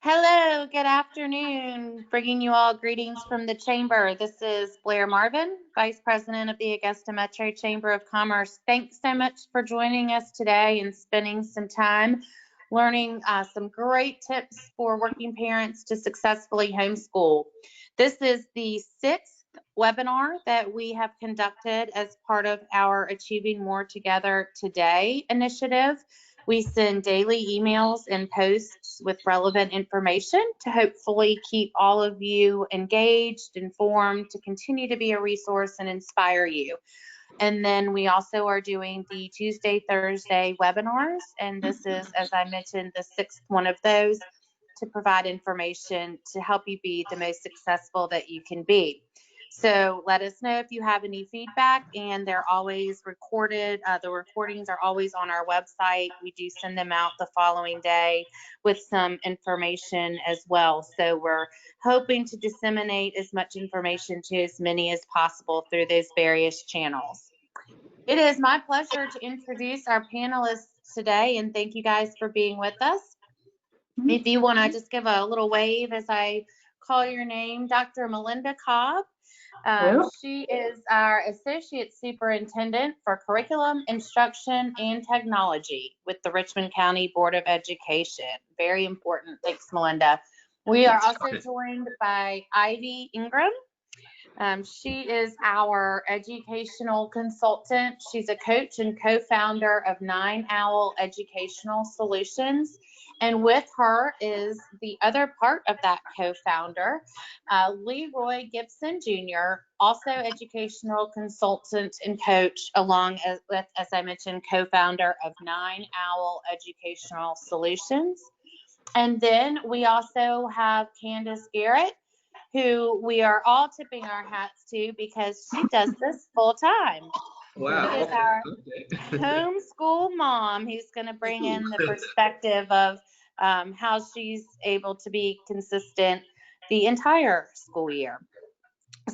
Hello, good afternoon. Bringing you all greetings from the Chamber. This is Blair Marvin, Vice President of the Augusta Metro Chamber of Commerce. Thanks so much for joining us today and spending some time learning some great tips for working parents to successfully homeschool. This is the sixth webinar that we have conducted as part of our Achieving More Together Today initiative. We send daily emails and posts with relevant information to hopefully keep all of you engaged, informed, to continue to be a resource and inspire you. And then we also are doing the Tuesday, Thursday webinars. And this is, as I mentioned, the sixth one of those to provide information to help you be the most successful that you can be. So let us know if you have any feedback, and they're always recorded. The recordings are always on our website. We do send them out the following day with some information as well. So we're hoping to disseminate as much information to as many as possible through those various channels. It is my pleasure to introduce our panelists today, and thank you guys for being with us. If you want to just give a little wave as I call your name, Dr. Melinda Cobb. She is our Associate Superintendent for Curriculum, Instruction, and Technology with the Richmond County Board of Education. Very important. Thanks, Melinda. We are also joined by Ivy Ingram. She is our educational consultant. She's a coach and co-founder of 9 Owl Educational Solutions. And with her is the other part of that co-founder, Leroy Gibson Jr., also educational consultant and coach, along with, as I mentioned, co-founder of 9 Owl Educational Solutions. And then we also have Candace Garrett, who we are all tipping our hats to because she does this full time. Wow. She is our homeschool mom who's going to bring in the perspective of how she's able to be consistent the entire school year.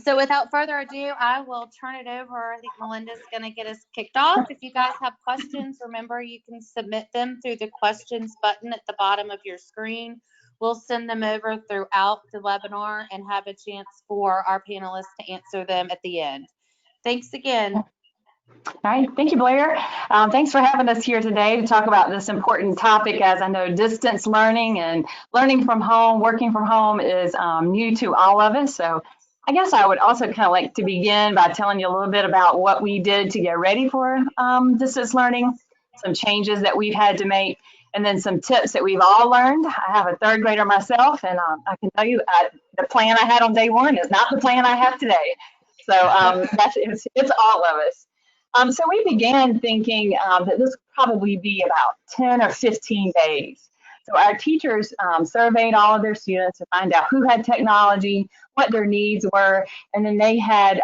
So without further ado, I will turn it over. I think Melinda's going to get us kicked off. If you guys have questions, remember you can submit them through the questions button at the bottom of your screen. We'll send them over throughout the webinar and have a chance for our panelists to answer them at the end. Thanks again. All right, thank you, Blair. Thanks for having us here today to talk about this important topic. As I know, distance learning and learning from home, working from home is new to all of us. So I guess I would also kind of like to begin by telling you a little bit about what we did to get ready for distance learning, some changes that we've had to make, and then some tips that we've all learned. I have a third grader myself, and I can tell you the plan I had on day one is not the plan I have today. So it's all of us. So we began thinking that this would probably be about 10 or 15 days. So our teachers surveyed all of their students to find out who had technology, what their needs were, and then they had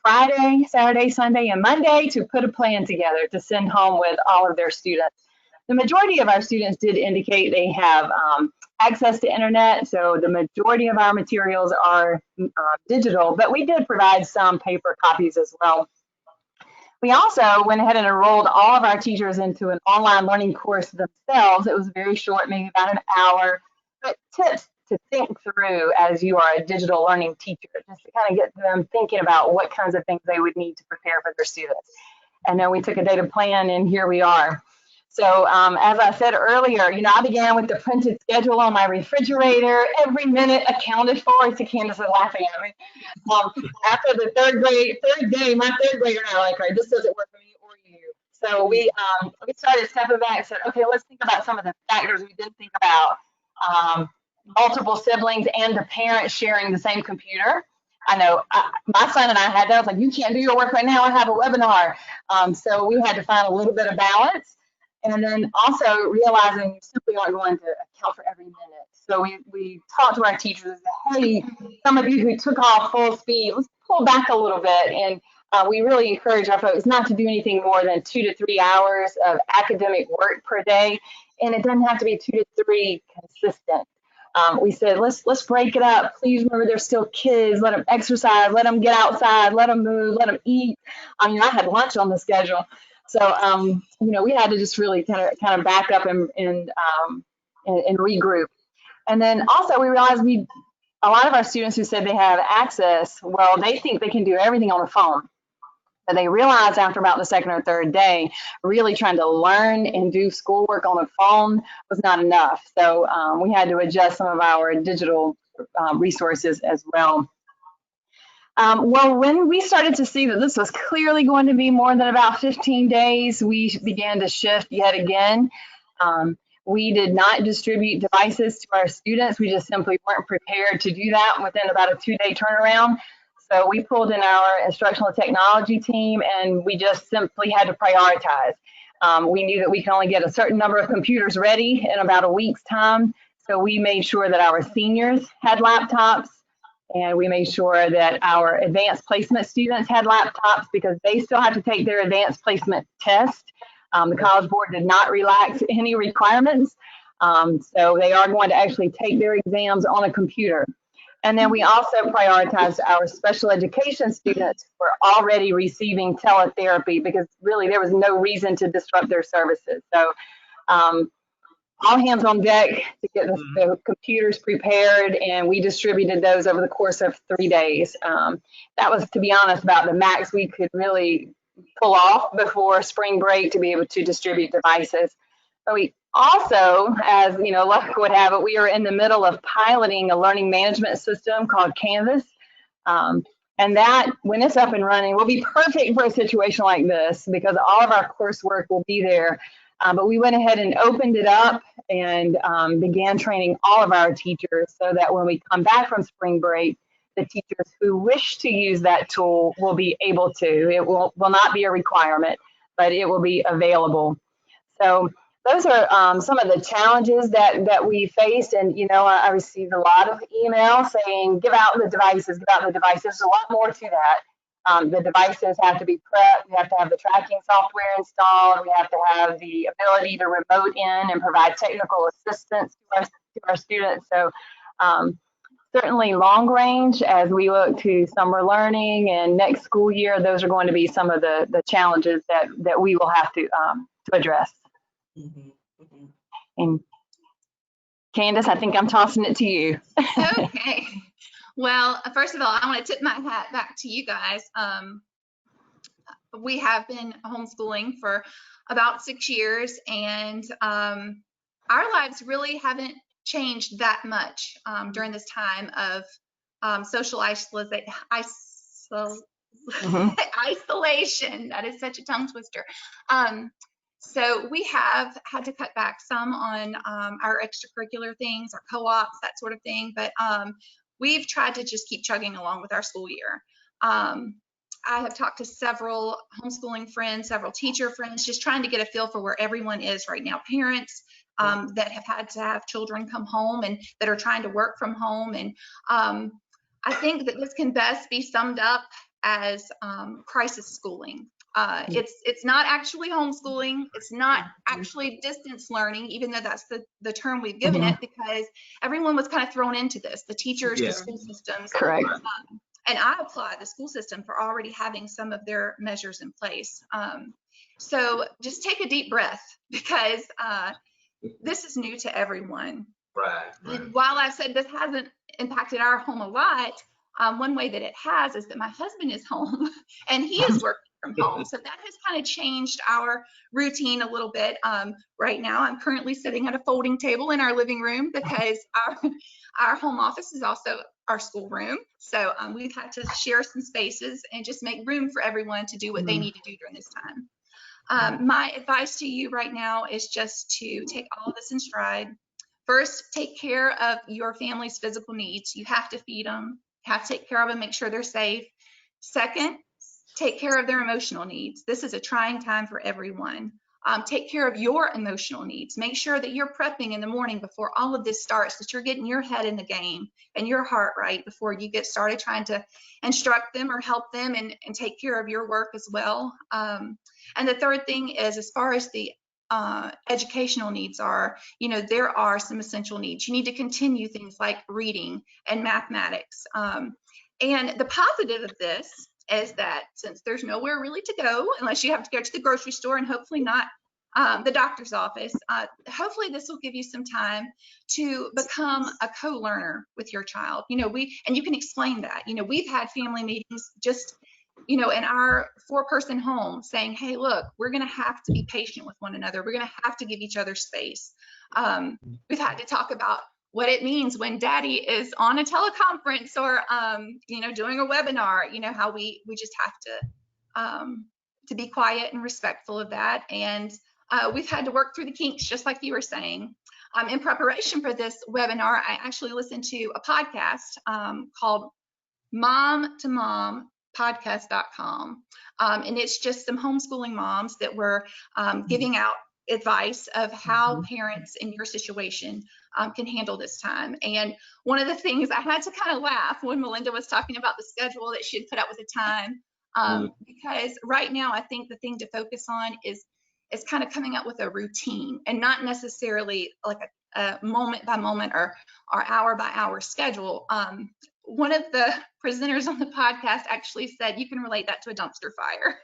Friday, Saturday, Sunday, and Monday to put a plan together to send home with all of their students. The majority of our students did indicate they have access to internet, so the majority of our materials are digital, but we did provide some paper copies as well. We also went ahead and enrolled all of our teachers into an online learning course themselves. It was very short, maybe about an hour, but tips to think through as you are a digital learning teacher, just to kind of get them thinking about what kinds of things they would need to prepare for their students. And then we took a day to plan, and here we are. So as I said earlier, I began with the printed schedule on my refrigerator. Every minute accounted for. I see Candace is laughing at me. After the third day, my third grader and I were like, all right, this doesn't work for me or you. So we started stepping back and said, okay, let's think about some of the factors we didn't think about. Multiple siblings and the parents sharing the same computer. I know my son and I had that. I was like, you can't do your work right now. I have a webinar. So we had to find a little bit of balance. And then also realizing you simply aren't going to account for every minute. So we talked to our teachers and said, hey, some of you who took off full speed, let's pull back a little bit. And we really encourage our folks not to do anything more than 2 to 3 hours of academic work per day. And it doesn't have to be 2 to 3 consistent. We said, let's break it up. Please remember they're still kids. Let them exercise. Let them get outside. Let them move. Let them eat. I mean, I had lunch on the schedule. So, we had to just really kind of back up and regroup. And then also we realized a lot of our students who said they have access, well, they think they can do everything on the phone. But they realized after about the second or third day, really trying to learn and do schoolwork on the phone was not enough. So we had to adjust some of our digital resources as well. Well, when we started to see that this was clearly going to be more than about 15 days, we began to shift yet again. We did not distribute devices to our students. We just simply weren't prepared to do that within about a 2-day turnaround. So we pulled in our instructional technology team, and we just simply had to prioritize. We knew that we could only get a certain number of computers ready in about a week's time. So we made sure that our seniors had laptops, and we made sure that our advanced placement students had laptops because they still had to take their advanced placement test. The College Board did not relax any requirements. So they are going to actually take their exams on a computer. And then we also prioritized our special education students who were already receiving teletherapy because really there was no reason to disrupt their services. So all hands on deck to get the computers prepared, and we distributed those over the course of 3 days. That was, to be honest, about the max we could really pull off before spring break to be able to distribute devices. But we also, as you know, luck would have it, we are in the middle of piloting a learning management system called Canvas. And that, when it's up and running, will be perfect for a situation like this because all of our coursework will be there. But we went ahead and opened it up and began training all of our teachers so that when we come back from spring break, the teachers who wish to use that tool will be able to. It will not be a requirement, but it will be available. So those are some of the challenges that we faced. And, you know, I received a lot of emails saying, give out the devices, give out the devices. There's a lot more to that. The devices have to be prepped. We have to have the tracking software installed. We have to have the ability to remote in and provide technical assistance to our students. So certainly long range, as we look to summer learning and next school year, those are going to be some of the challenges that we will have to address. And Candace, I think I'm tossing it to you. Okay. Well, first of all, I want to tip my hat back to you guys. We have been homeschooling for about 6 years, and our lives really haven't changed that much during this time of social isolation. Isolation. That is such a tongue twister. So we have had to cut back some on our extracurricular things, our co-ops, that sort of thing. But we've tried to just keep chugging along with our school year. I have talked to several homeschooling friends, several teacher friends, just trying to get a feel for where everyone is right now. Parents that have had to have children come home and that are trying to work from home. And I think that this can best be summed up as crisis schooling. It's not actually homeschooling. It's not actually distance learning, even though that's the term we've given it, because everyone was kind of thrown into this, the teachers, the school systems. Correct. And I applaud the school system for already having some of their measures in place. So just take a deep breath because this is new to everyone. Right. And while I said this hasn't impacted our home a lot, one way that it has is that my husband is home and he is working from home. So that has kind of changed our routine a little bit. Right now, I'm currently sitting at a folding table in our living room because our home office is also our school room. So we've had to share some spaces and just make room for everyone to do what they need to do during this time. My advice to you right now is just to take all of this in stride. First, take care of your family's physical needs. You have to feed them, you have to take care of them, make sure they're safe. Second, take care of their emotional needs. This is a trying time for everyone. Take care of your emotional needs. Make sure that you're prepping in the morning before all of this starts, that you're getting your head in the game and your heart right before you get started trying to instruct them or help them and take care of your work as well. And the third thing is, as far as the educational needs are, you know, there are some essential needs. You need to continue things like reading and mathematics. And the positive of this is that since there's nowhere really to go, unless you have to go to the grocery store and hopefully not the doctor's office. Hopefully this will give you some time to become a co-learner with your child. You know, and you can explain that. You know, we've had family meetings just, you know, in our 4-person home saying, hey, look, we're going to have to be patient with one another. We're going to have to give each other space. We've had to talk about what it means when daddy is on a teleconference or, you know, doing a webinar, you know, how we just have to be quiet and respectful of that. And we've had to work through the kinks, just like you were saying. In preparation for this webinar, I actually listened to a podcast called Mom to Mom podcast.com. And it's just some homeschooling moms that were giving out advice of how parents in your situation can handle this time. And one of the things I had to kind of laugh when Melinda was talking about the schedule that she had put out with the time, because right now I think the thing to focus on is kind of coming up with a routine and not necessarily like a moment by moment or hour by hour schedule. One of the presenters on the podcast actually said you can relate that to a dumpster fire.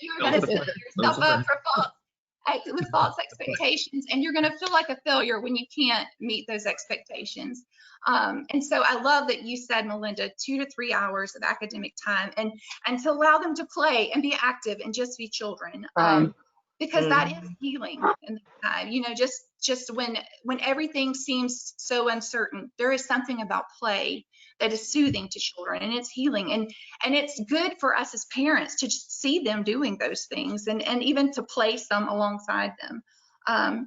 You're going to set yourself up with false expectations, and you're going to feel like a failure when you can't meet those expectations. And so I love that you said, Melinda, 2 to 3 hours of academic time, and to allow them to play and be active and just be children. Because that is healing in the time. You know, just when everything seems so uncertain, there is something about play that is soothing to children, and it's healing, and it's good for us as parents to just see them doing those things and even to play some alongside them.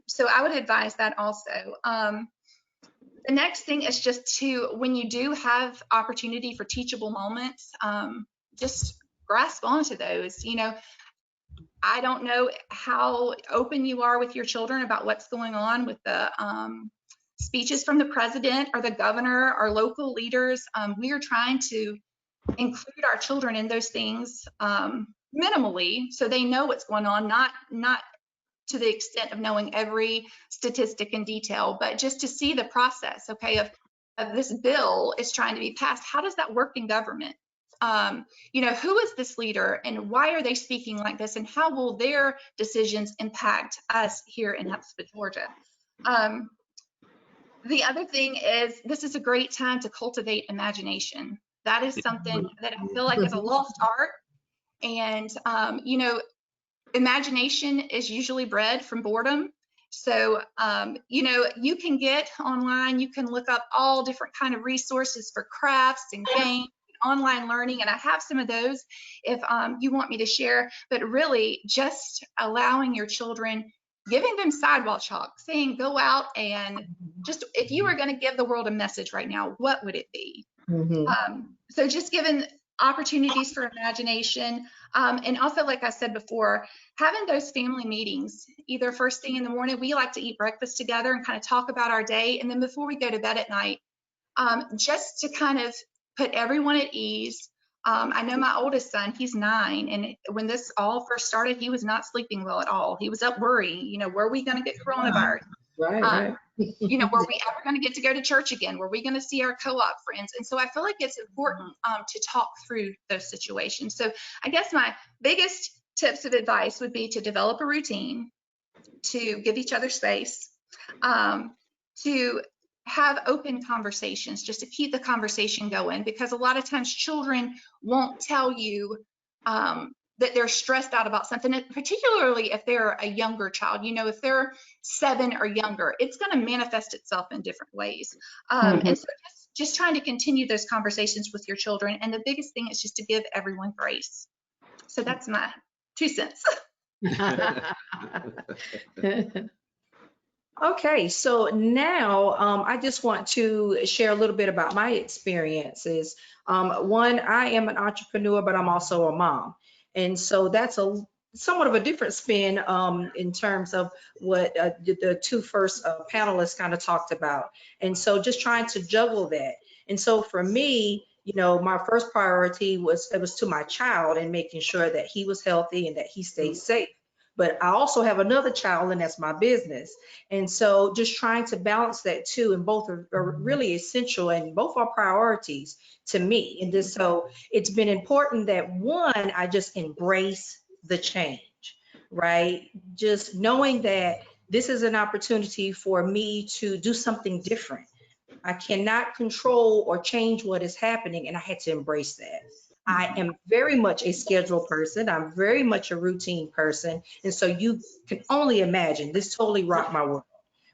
So I would advise that also. The next thing is just when you do have opportunity for teachable moments, just grasp onto those. You know, I don't know how open you are with your children about what's going on with the speeches from the president or the governor or local leaders. We are trying to include our children in those things minimally, so they know what's going on, not to the extent of knowing every statistic in detail, but just to see the process, okay, of this bill is trying to be passed. How does that work in government? You know, who is this leader and why are they speaking like this, and how will their decisions impact us here in Huntsville, Georgia? The other thing is, this is a great time to cultivate imagination. That is something that I feel like is a lost art. And, you know, imagination is usually bred from boredom. So, you know, you can get online, you can look up all different kind of resources for crafts and games, online learning, and I have some of those if you want me to share. But really just allowing your children, giving them sidewalk chalk, saying go out and just, if you were going to give the world a message right now, what would it be? So just giving opportunities for imagination, and also, like I said before, having those family meetings either first thing in the morning. We like to eat breakfast together and kind of talk about our day, and then before we go to bed at night, just to kind of put everyone at ease. I know my oldest son, he's 9, and when this all first started, he was not sleeping well at all. He was up worrying, you know, were we going to get coronavirus? Right. You know, were we ever going to get to go to church again? Were we going to see our co-op friends? And so I feel like it's important to talk through those situations. So I guess my biggest tips of advice would be to develop a routine, to give each other space, to have open conversations, just to keep the conversation going, because a lot of times children won't tell you that they're stressed out about something, particularly if they're a younger child. You know, if they're 7 or younger, it's going to manifest itself in different ways. And so just trying to continue those conversations with your children. And the biggest thing is just to give everyone grace. So that's my 2 cents. Okay, so now I just want to share a little bit about my experiences. One, I am an entrepreneur, but I'm also a mom. And so that's somewhat of a different spin in terms of what the 2 first panelists kind of talked about. And so just trying to juggle that. And so for me, you know, my first priority was to my child and making sure that he was healthy and that he stayed safe. But I also have another child, and that's my business. And so just trying to balance that too, and both are really essential, and both are priorities to me. And so it's been important that, one, I just embrace the change, right? Just knowing that this is an opportunity for me to do something different. I cannot control or change what is happening, and I had to embrace that. I am very much a schedule person. I'm very much a routine person. And so you can only imagine this totally rocked my world,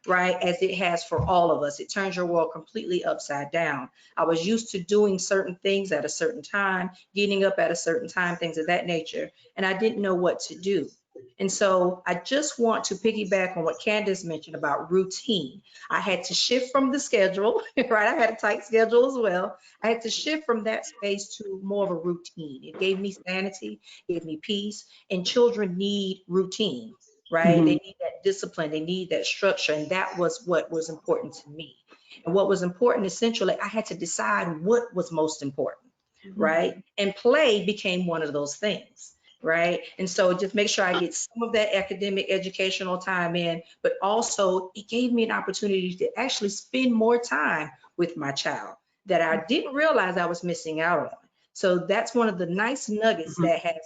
right? As it has for all of us. It turns your world completely upside down. I was used to doing certain things at a certain time, getting up at a certain time, things of that nature, and I didn't know what to do. And so I just want to piggyback on what Candace mentioned about routine. I had to shift from the schedule, right? I had a tight schedule as well. I had to shift from that space to more of a routine. It gave me sanity, gave me peace, and children need routine, right? They Mhm. need that discipline, they need that structure, and that was what was important to me. And what was important, essentially, I had to decide what was most important, right? And play became one of those things, right? And so just make sure I get some of that academic educational time in, but also it gave me an opportunity to actually spend more time with my child that I didn't realize I was missing out on. So that's one of the nice nuggets Mhm. that has,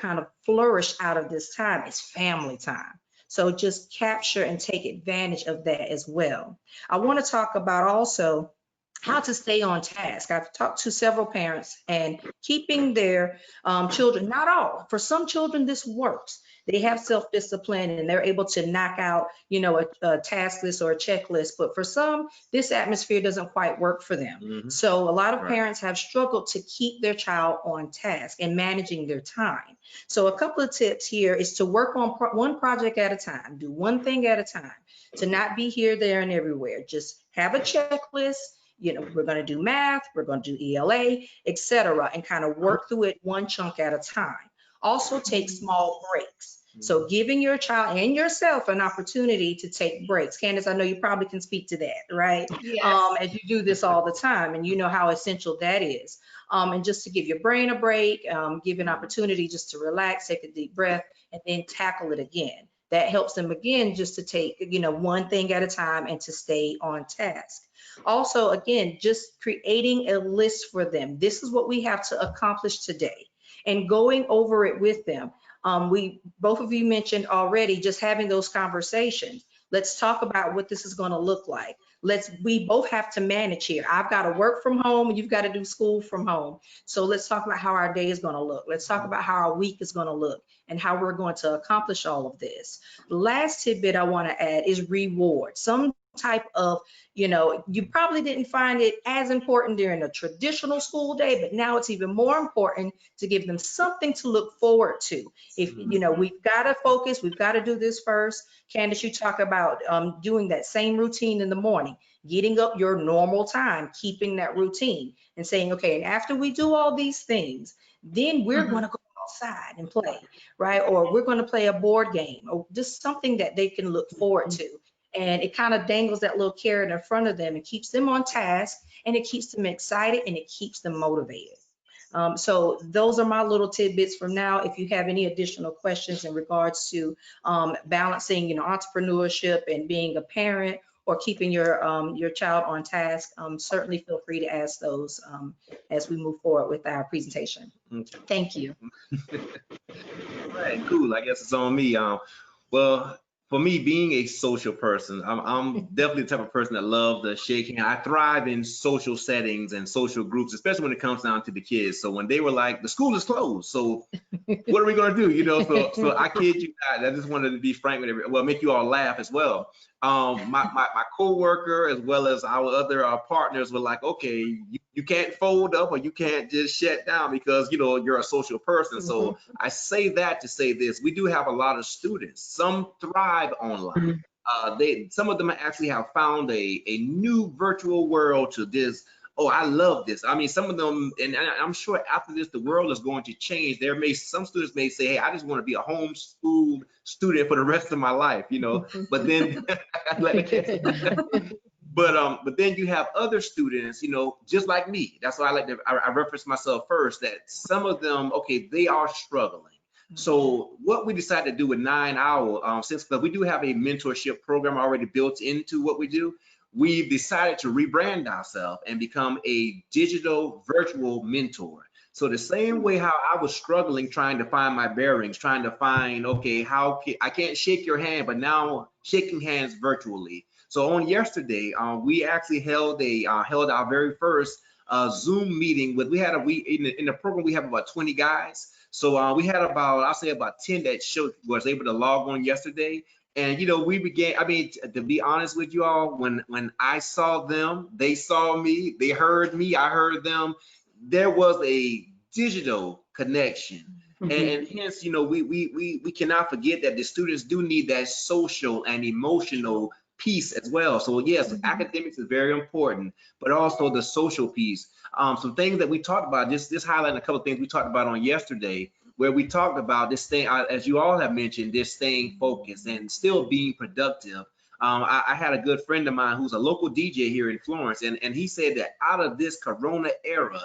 kind of flourished out of this time is family time. So just capture and take advantage of that as well. I want to talk about also how to stay on task. I've talked to several parents and keeping their children, not all, for some children, this works. They have self-discipline and they're able to knock out, a task list or a checklist. But for some, this atmosphere doesn't quite work for them. So a lot of parents have struggled to keep their child on task and managing their time. So a couple of tips here is to work on one project at a time, do one thing at a time, to not be here, there, and everywhere. Just have a checklist. We're going to do math, we're going to do ELA, etc., and kind of work through it one chunk at a time. Also take small breaks. So giving your child and yourself an opportunity to take breaks. Candace, I know you probably can speak to that, right? Yes. As you do this all the time, and you know how essential that is. And just to give your brain a break, give an opportunity just to relax, take a deep breath, and then tackle it again. That helps them again just to take, one thing at a time and to stay on task. Also, again, just creating a list for them. This is what we have to accomplish today and going over it with them. Both of you mentioned already just having those conversations. Let's talk about what this is going to look like. We both have to manage here. I've got to work from home and you've got to do school from home. So let's talk about how our day is going to look. Let's talk about how our week is going to look and how we're going to accomplish all of this. The last tidbit I want to add is reward. Some type of, you probably didn't find it as important during a traditional school day, but now it's even more important to give them something to look forward to. If, we've got to focus, we've got to do this first. Candace, you talk about doing that same routine in the morning, getting up your normal time, keeping that routine and saying, okay, and after we do all these things, then we're going to go outside and play, right? Or we're going to play a board game or just something that they can look forward to. And it kind of dangles that little carrot in front of them and keeps them on task and it keeps them excited and it keeps them motivated. So those are my little tidbits from now. If you have any additional questions in regards to balancing, entrepreneurship and being a parent or keeping your child on task, certainly feel free to ask those as we move forward with our presentation. Thank you. All right, cool. I guess it's on me. Well, for me, being a social person, I'm definitely the type of person that loves to shake hands. I thrive in social settings and social groups, especially when it comes down to the kids. So when they were like, the school is closed, so what are we going to do? So I kid you not, I just wanted to be frank with everyone, well, make you all laugh as well. My co-worker as well as our other partners were like, okay, you can't fold up or you can't just shut down because you're a social person. So I say that to say this: we do have a lot of students. Some thrive online. Some of them actually have found a new virtual world to this. Oh, I love this. I mean, some of them, and I'm sure after this, the world is going to change. Some students may say, hey, I just want to be a homeschooled student for the rest of my life, but then, but then you have other students, just like me. That's why I reference myself first, that some of them, okay, they are struggling. So what we decided to do with 9 Hour, since we do have a mentorship program already built into what we do, we've decided to rebrand ourselves and become a digital virtual mentor. So the same way how I was struggling trying to find my bearings, trying to find, okay, I can't shake your hand, but now shaking hands virtually. So on yesterday, we actually held our very first Zoom meeting with, in the program, we have about 20 guys. So we had I'll say about 10 that was able to log on yesterday. And, we began, to be honest with you all, when I saw them, they saw me, they heard me, I heard them, there was a digital connection. And hence, we cannot forget that the students do need that social and emotional piece as well. So yes, academics is very important, but also the social piece. Some things that we talked about, just highlighting a couple of things we talked about on yesterday, where we talked about this thing, as you all have mentioned, this staying focused and still being productive. I had a good friend of mine who's a local DJ here in Florence, and he said that out of this Corona era,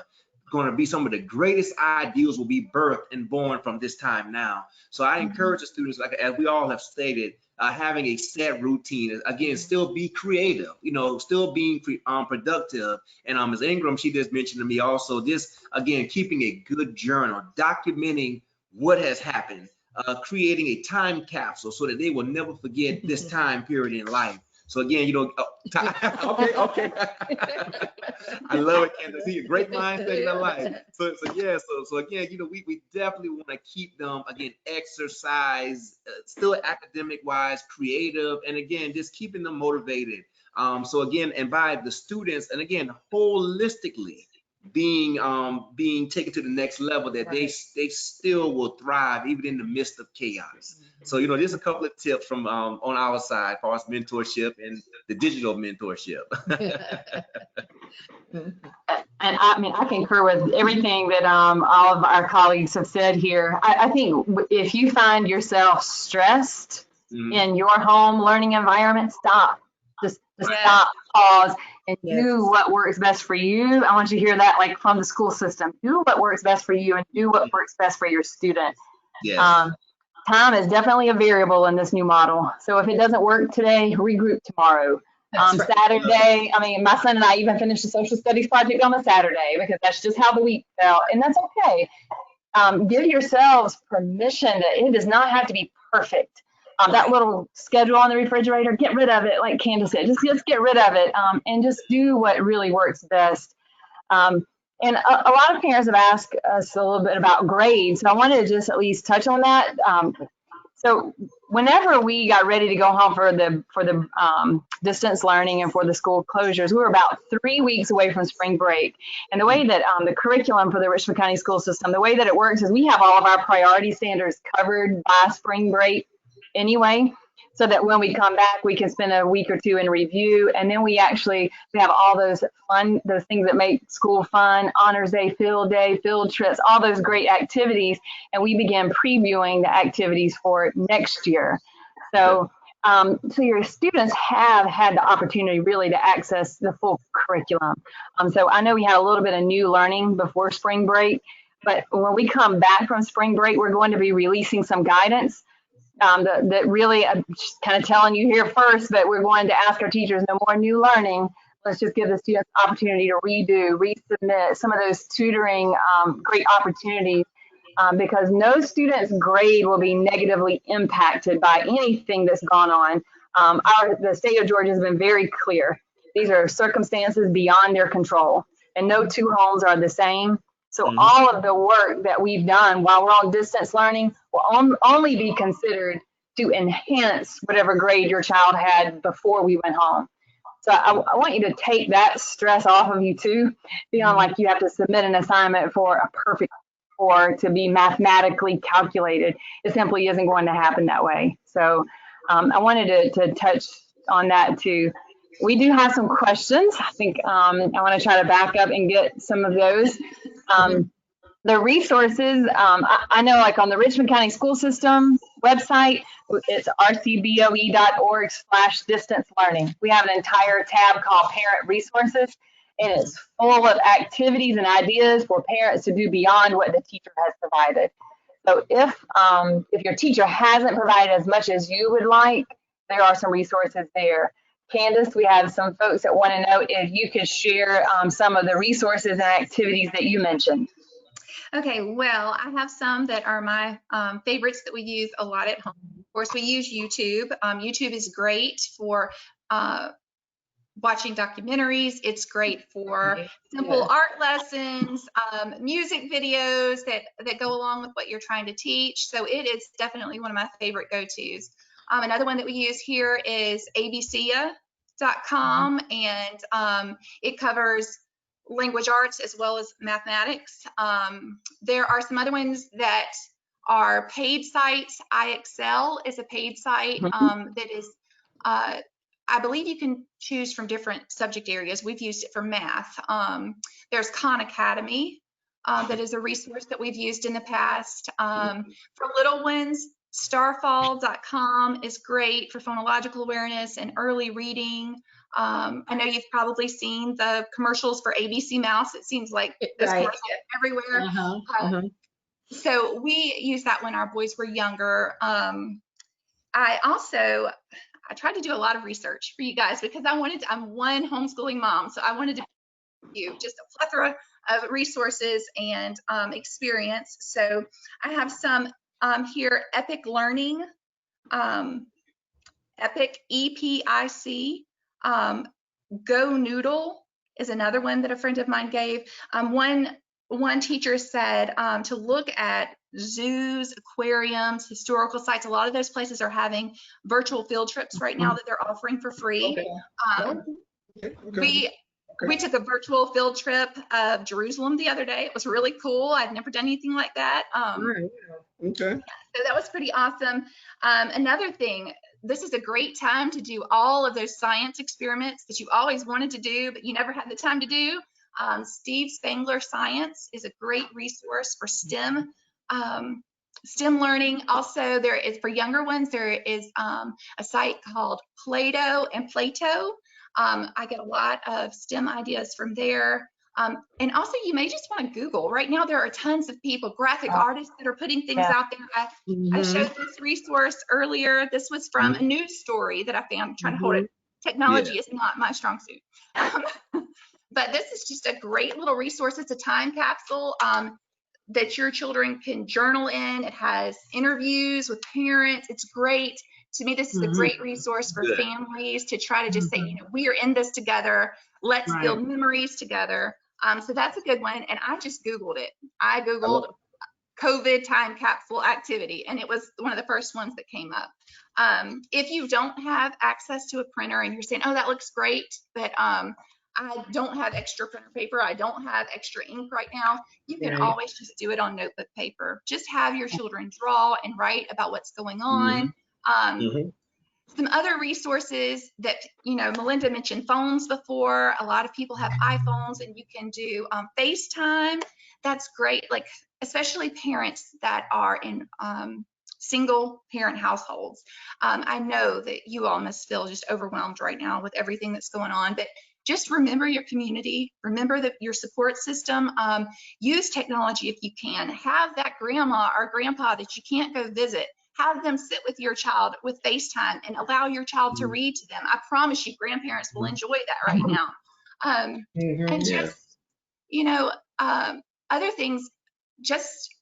going to be some of the greatest ideals will be birthed and born from this time now. So I encourage the students, like as we all have stated, having a set routine. Again, still be creative, still being productive. And as Ingram, she just mentioned to me also, this again, keeping a good journal, documenting what has happened, creating a time capsule so that they will never forget this time period in life. So again, okay. I love it, Candace. See, a great mindset in our life. So again, we definitely want to keep them, again, exercise, still academic wise, creative, and again, just keeping them motivated. So again, and by the students, and again, holistically being taken to the next level, that they still will thrive even in the midst of chaos. So just a couple of tips from on our side for us mentorship and the digital mentorship. And I concur with everything that all of our colleagues have said here. I think if you find yourself stressed in your home learning environment, stop. Just stop, pause, and do what works best for you. I want you to hear that, like from the school system. Do what works best for you and do what works best for your student. Yes. Time is definitely a variable in this new model. So if it doesn't work today, regroup tomorrow. Saturday, my son and I even finished a social studies project on a Saturday because that's just how the week felt, and that's okay. Give yourselves permission that it does not have to be perfect. That little schedule on the refrigerator, get rid of it, like Candace said. Just get rid of it, and just do what really works best. And a lot of parents have asked us a little bit about grades, so I wanted to just at least touch on that. So whenever we got ready to go home for the distance learning and for the school closures, we were about 3 weeks away from spring break. And the way that the curriculum for the Richmond County school system, the way that it works is we have all of our priority standards covered by spring break anyway, so that when we come back, we can spend a week or two in review. And then we have all those things that make school fun, honors day, field trips, all those great activities. And we begin previewing the activities for next year. So, so your students have had the opportunity really to access the full curriculum. So I know we had a little bit of new learning before spring break, but when we come back from spring break, we're going to be releasing some guidance that really, I'm just kind of telling you here first, but we're going to ask our teachers no more new learning. Let's just give the students opportunity to redo, resubmit some of those tutoring great opportunities, because no student's grade will be negatively impacted by anything that's gone on. The state of Georgia has been very clear. These are circumstances beyond their control, and no two homes are the same. So all of the work that we've done while we're on distance learning will only be considered to enhance whatever grade your child had before we went home. So I want you to take that stress off of you too, feeling like you have to submit an assignment for a perfect score to be mathematically calculated. It simply isn't going to happen that way. So I wanted to touch on that too. We do have some questions. I think I want to try to back up and get some of those. The resources, I know like on the Richmond County School System website, it's rcboe.org/distance learning. We have an entire tab called Parent Resources, and it's full of activities and ideas for parents to do beyond what the teacher has provided. So if your teacher hasn't provided as much as you would like, there are some resources there. Candace, we have some folks that want to know if you could share some of the resources and activities that you mentioned. Okay, well, I have some that are my favorites that we use a lot at home. Of course, we use YouTube. YouTube is great for watching documentaries. It's great for simple art lessons, music videos that go along with what you're trying to teach. So it is definitely one of my favorite go-tos. Another one that we use here is abcia.com, and it covers language arts as well as mathematics. There are some other ones that are paid sites. iExcel is a paid site that is I believe you can choose from different subject areas. We've used it for math. There's Khan Academy, that is a resource that we've used in the past. For little ones, starfall.com is great for phonological awareness and early reading. I know you've probably seen the commercials for ABC Mouse. It seems like there's commercials everywhere. So we used that when our boys were younger. I tried to do a lot of research for you guys because I'm one homeschooling mom, so I wanted to give you just a plethora of resources and experience. So I have some here. Epic Learning, Epic, EPIC. Go Noodle is another one that a friend of mine gave. One teacher said to look at zoos, aquariums, historical sites. A lot of those places are having virtual field trips right now that they're offering for free. We took a virtual field trip of Jerusalem the other day. It was really cool. I've never done anything like that. So that was pretty awesome. Another thing, this is a great time to do all of those science experiments that you always wanted to do, but you never had the time to do. Steve Spangler Science is a great resource for STEM learning. Also, there is for younger ones, there is a site called Play-Doh and Plato. I get a lot of STEM ideas from there. And also, you may just want to Google. Right now, there are tons of people, graphic artists, that are putting things out there. I showed this resource earlier. This was from a news story that I found. I'm trying to hold it. Technology is not my strong suit. But this is just a great little resource. It's a time capsule that your children can journal in. It has interviews with parents. It's great. To me, this is a great resource for families to try to just say, you know, we are in this together. Let's build memories together. So that's a good one. And I just Googled it. I Googled COVID time capsule activity, and it was one of the first ones that came up. If you don't have access to a printer and you're saying, oh, that looks great, but I don't have extra printer paper, I don't have extra ink right now, you can always just do it on notebook paper. Just have your children draw and write about what's going on. Some other resources that, you know, Melinda mentioned phones before. A lot of people have iPhones, and you can do FaceTime. That's great, like especially parents that are in single parent households. I know that you all must feel just overwhelmed right now with everything that's going on, but just remember your community, remember that your support system. Use technology if you can. Have that grandma or grandpa that you can't go visit. Have them sit with your child with FaceTime and allow your child to read to them. I promise you, grandparents will enjoy that right now. And just, you know, other things, just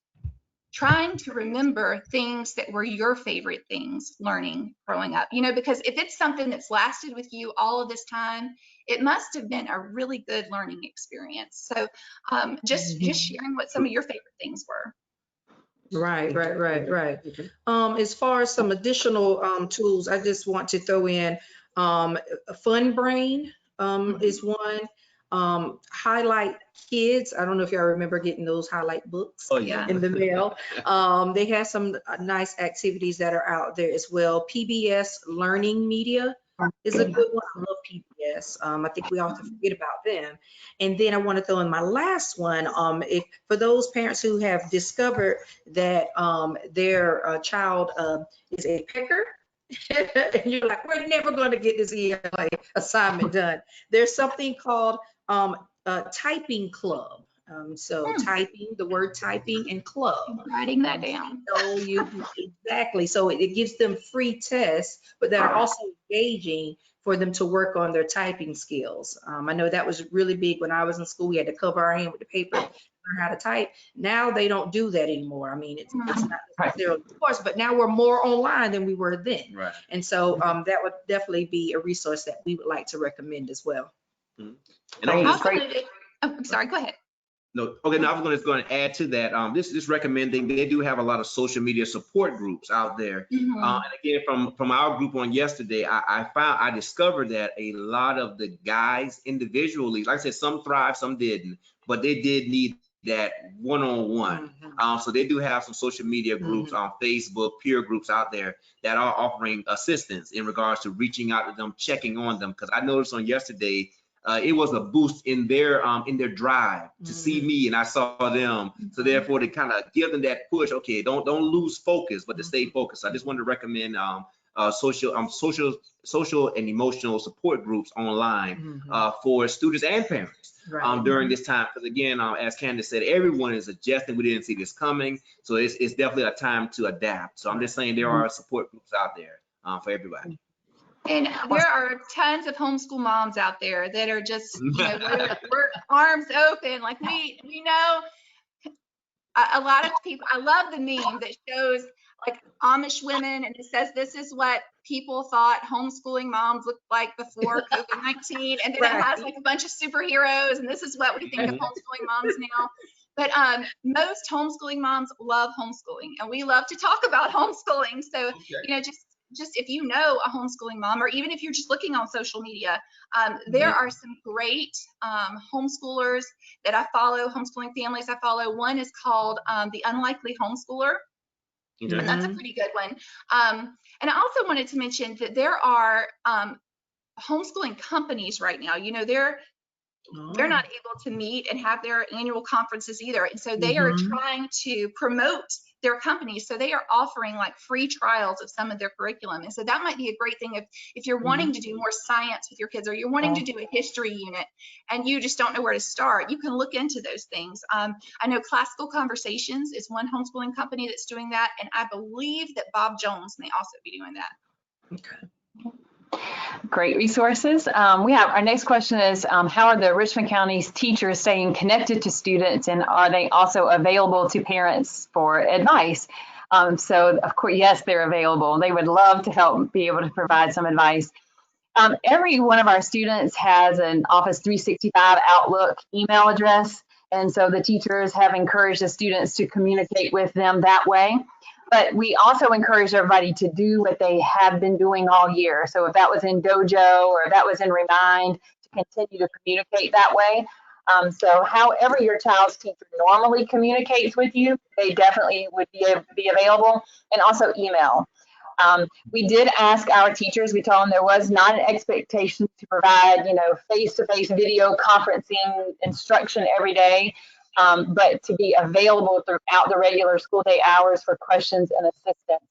trying to remember things that were your favorite things learning growing up, you know, because if it's something that's lasted with you all of this time, it must have been a really good learning experience. So just sharing what some of your favorite things were. Right. As far as some additional tools, I just want to throw in Fun Brain is one. Highlight Kids. I don't know if y'all remember getting those highlight books in the mail. They have some nice activities that are out there as well. PBS Learning Media is a good one. I love PBS. I think we often forget about them. And then I want to throw in my last one. If for those parents who have discovered that their child is a picker, and you're like, we're never going to get this ELA assignment done. There's something called Typing Club. So typing, the word typing, and club. Writing that down. So exactly. So it gives them free tests, but that are also engaging for them to work on their typing skills. I know that was really big when I was in school. We had to cover our hand with the paper, learn how to type. Now they don't do that anymore. I mean, it's not necessarily of course, but now we're more online than we were then. Right. And so that would definitely be a resource that we would like to recommend as well. And Great. also, I'm sorry, go ahead. no, okay, no, I was going to add to that. This recommending, they do have a lot of social media support groups out there. And again, from our group on yesterday, I discovered that a lot of the guys individually, like I said, some thrived, some didn't, but they did need that one-on-one. So they do have some social media groups on Facebook, peer groups out there that are offering assistance in regards to reaching out to them, checking on them. Because I noticed on yesterday, it was a boost in their drive to see me, and I saw them. So therefore, to kind of give them that push. Okay, don't lose focus, but to stay focused. I just wanted to recommend social and emotional support groups online for students and parents during this time. Because again, as Candace said, everyone is adjusting. We didn't see this coming, so it's definitely a time to adapt. So I'm just saying there are support groups out there for everybody. And there are tons of homeschool moms out there that are just, we're arms open. Like we know a lot of people. I love the meme that shows like Amish women and it says, this is what people thought homeschooling moms looked like before COVID-19. And then it has like a bunch of superheroes and this is what we think of homeschooling moms now. But most homeschooling moms love homeschooling and we love to talk about homeschooling. So, just if you know a homeschooling mom, or even if you're just looking on social media, there are some great homeschoolers that I follow, homeschooling families I follow. One is called The Unlikely Homeschooler, and that's a pretty good one. And I also wanted to mention that there are homeschooling companies right now. They're not able to meet and have their annual conferences either. And so they are trying to promote their companies. So they are offering like free trials of some of their curriculum. And so that might be a great thing if you're wanting to do more science with your kids, or you're wanting to do a history unit and you just don't know where to start. You can look into those things. I know Classical Conversations is one homeschooling company that's doing that. And I believe that Bob Jones may also be doing that. Okay. Great resources. We have our next question is, how are the Richmond County's teachers staying connected to students, and are they also available to parents for advice? So of course, yes, they're available. They would love to help be able to provide some advice. Every one of our students has an Office 365 Outlook email address, and so the teachers have encouraged the students to communicate with them that way. But we also encourage everybody to do what they have been doing all year. So if that was in Dojo or if that was in Remind, to continue to communicate that way. So however your child's teacher normally communicates with you, they definitely would be available, and also email. We did ask our teachers, we told them there was not an expectation to provide, face-to-face video conferencing instruction every day. But to be available throughout the regular school day hours for questions and assistance.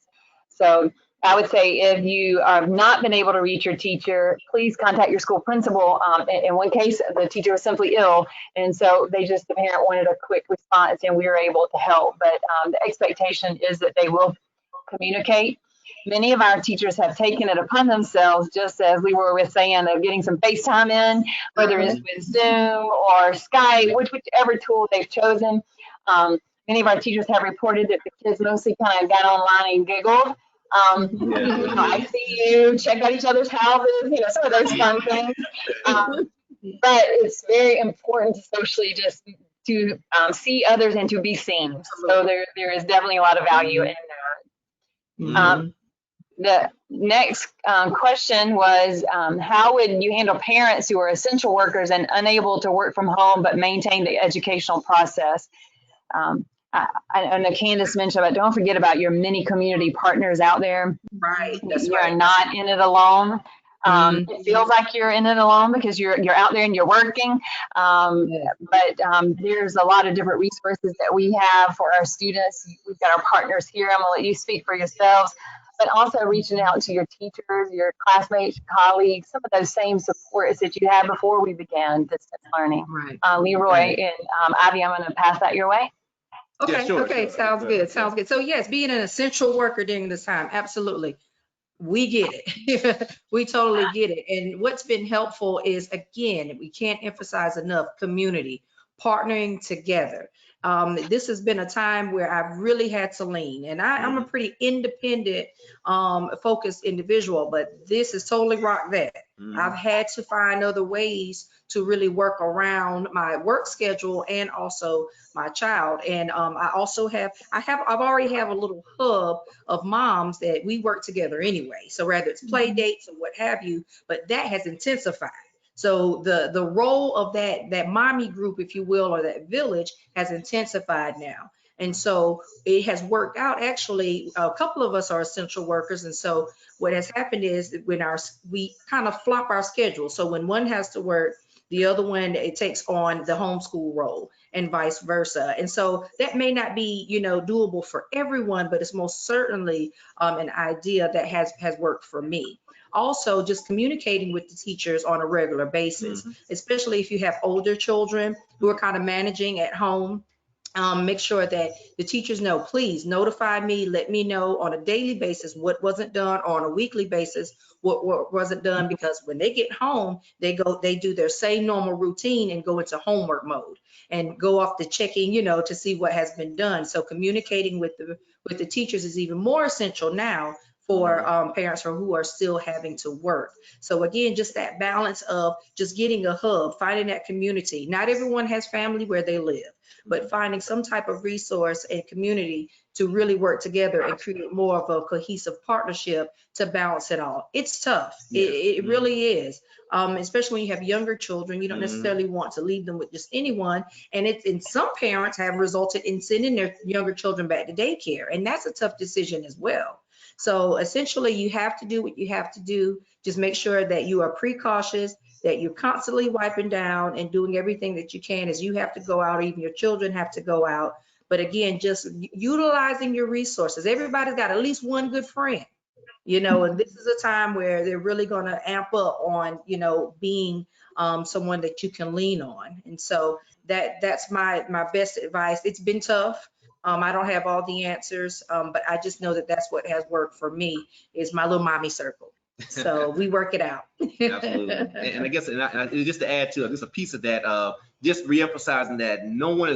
So I would say if you have not been able to reach your teacher, please contact your school principal. In one case, the teacher was simply ill, and so the parent wanted a quick response, and we were able to help. But the expectation is that they will communicate. Many of our teachers have taken it upon themselves, just as we were with saying, of getting some FaceTime in, whether it's with Zoom or Skype, whichever tool they've chosen. Many of our teachers have reported that the kids mostly kind of got online and giggled. I see you, check out each other's houses, some of those fun things. But it's very important to socially just to see others and to be seen. So there is definitely a lot of value in that. The next question was, how would you handle parents who are essential workers and unable to work from home but maintain the educational process? I know Candace mentioned, but don't forget about your many community partners out there. Right. You are not in it alone. It feels like you're in it alone because you're out there and you're working. But there's a lot of different resources that we have for our students. We've got our partners here. I'm gonna let you speak for yourselves. but also reaching out to your teachers, your classmates, your colleagues, some of those same supports that you had before we began distance learning. Right. Leroy and Ivy, I'm going to pass that your way. Okay, Yeah, sure, okay, sure. sounds Go good, ahead. sounds good. So yes, being an essential worker during this time, absolutely. We get it. We totally get it. And what's been helpful is, again, we can't emphasize enough, community, partnering together. This has been a time where I've really had to lean, and I'm a pretty independent, focused individual, but this has totally rocked that. I've had to find other ways to really work around my work schedule and also my child. And I've already have a little hub of moms that we work together anyway. So whether it's play dates or what have you, but that has intensified. So the role of that mommy group, if you will, or that village has intensified now. And so it has worked out. Actually, a couple of us are essential workers. And so what has happened is that we kind of flop our schedule. So when one has to work, the other one, it takes on the homeschool role and vice versa. And so that may not be, doable for everyone, but it's most certainly an idea that has worked for me. Also, just communicating with the teachers on a regular basis, especially if you have older children who are kind of managing at home. Make sure that the teachers know, please notify me, let me know on a daily basis what wasn't done, or on a weekly basis what wasn't done, because when they get home, they do their same normal routine and go into homework mode and go off the checking, to see what has been done. So communicating with the teachers is even more essential now for parents who are still having to work. So again, just that balance of just getting a hub, finding that community. Not everyone has family where they live, but finding some type of resource and community to really work together and create more of a cohesive partnership to balance it all. It's tough. Yeah. It really is. Especially when you have younger children, you don't necessarily want to leave them with just anyone. And some parents have resulted in sending their younger children back to daycare. And that's a tough decision as well. So essentially, you have to do what you have to do. Just make sure that you are precautious, that you're constantly wiping down and doing everything that you can as you have to go out, or even your children have to go out. But again, just utilizing your resources. Everybody's got at least one good friend, and this is a time where they're really going to amp up on, being someone that you can lean on. And so that's my best advice. It's been tough. I don't have all the answers, but I just know that that's what has worked for me, is my little mommy circle. So we work it out. Absolutely. And I guess, just to add to it, just a piece of that, just reemphasizing that no one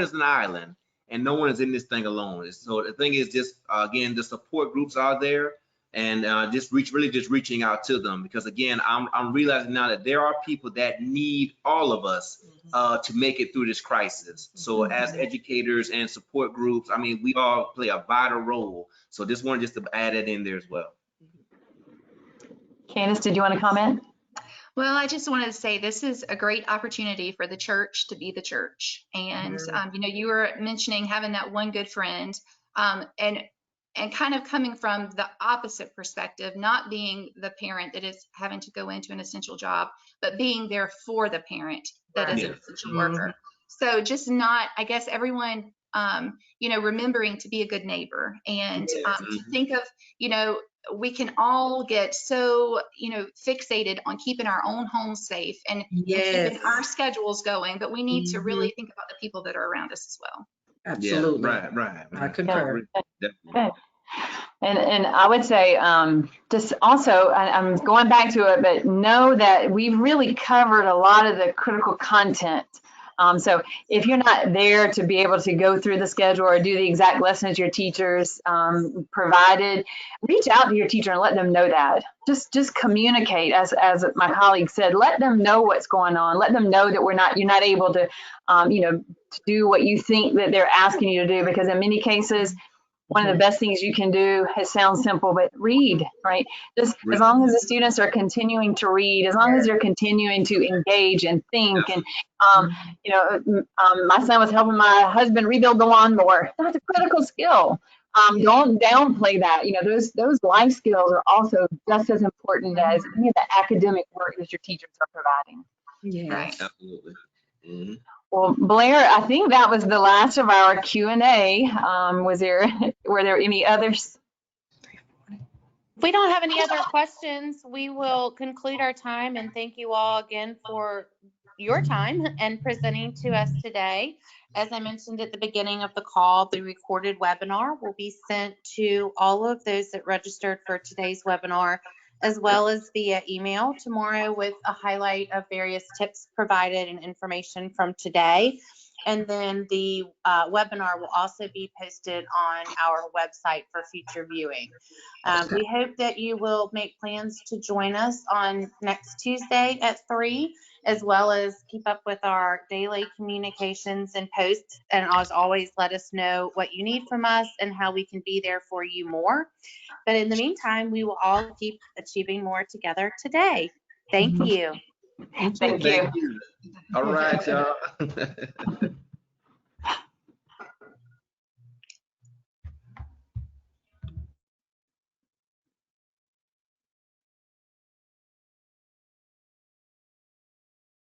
is an island, and no one is in this thing alone. So the thing is, just again, the support groups are there, and just reaching out to them, because again, I'm realizing now that there are people that need all of us to make it through this crisis. So as educators and support groups, I mean, we all play a vital role. So just wanted just to add it in there as well. Candace, did you want to comment? Well, I just wanted to say this is a great opportunity for the church to be the church. And, you were mentioning having that one good friend, and kind of coming from the opposite perspective, not being the parent that is having to go into an essential job, but being there for the parent that is an essential worker. So just not, I guess, everyone, remembering to be a good neighbor, and to think of, we can all get so, fixated on keeping our own homes safe and keeping our schedules going, but we need to really think about the people that are around us as well. Absolutely. Yeah, right. I concur. Okay. And I would say, just also, I'm going back to it, but know that we've really covered a lot of the critical content. So if you're not there to be able to go through the schedule or do the exact lessons your teachers provided, reach out to your teacher and let them know that. Just communicate, as my colleague said, let them know what's going on. Let them know that you're not able to, to do what you think that they're asking you to do, because in many cases, one of the best things you can do, it sounds simple, but read, right? Just as long as the students are continuing to read, as long as they're continuing to engage and think, and my son was helping my husband rebuild the lawnmower. That's a critical skill. Don't downplay that. Those life skills are also just as important as any of the academic work that your teachers are providing. Yes. Right. Absolutely. Mm-hmm. Well, Blair, I think that was the last of our Q&A. Were there any others? If we don't have any other questions, we will conclude our time and thank you all again for your time and presenting to us today. As I mentioned at the beginning of the call, the recorded webinar will be sent to all of those that registered for today's webinar, as well as via email tomorrow with a highlight of various tips provided and information from today. And then the webinar will also be posted on our website for future viewing. We hope that you will make plans to join us on next Tuesday at 3, as well as keep up with our daily communications and posts. And as always, let us know what you need from us and how we can be there for you more. But in the meantime, we will all keep achieving more together today. Thank you. Thank you. All right, y'all.